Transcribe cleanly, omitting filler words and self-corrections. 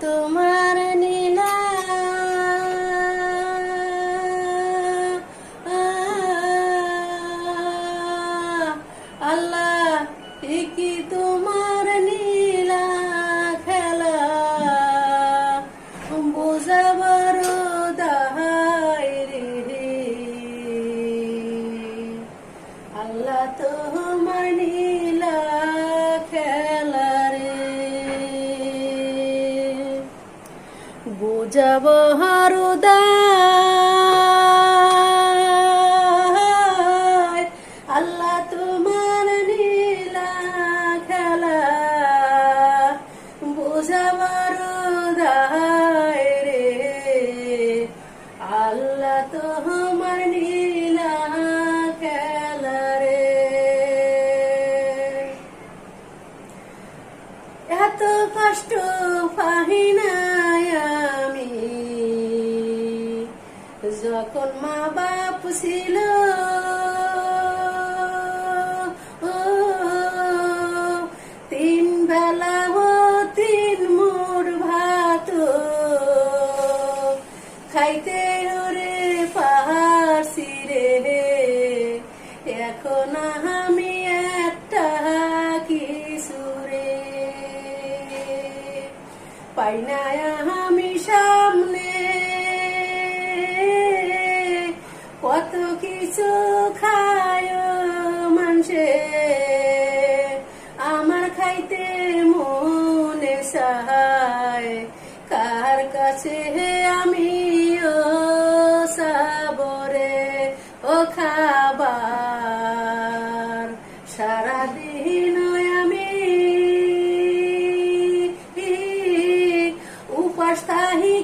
তোমার নীলা আল্লাহ কি তোমার নীলা খেলা বোঝাবার দাহাই রে আল্লাহ তোমার নীলা খেলা রে বুঝাব হরদায় আল্লাহ তোমার নীলা খেলা বুঝাব হরদায় রে আল্লাহ তোমার নীলা খেলা রে এত কষ্ট পাই না আমি যখন মা বাপ ছিল তিন বেলা ও তিন মুঠ ভাত খাইতে ওরে পারছি রে এখন আমি একটা কিছু রে পাই না আমি সামনে কত কিছু খায় মানুষে আমার খাইতে মনে চায় কার কাছে আমি ও সাবরে ও খাবার সারাদিন আমি উপাস থাকি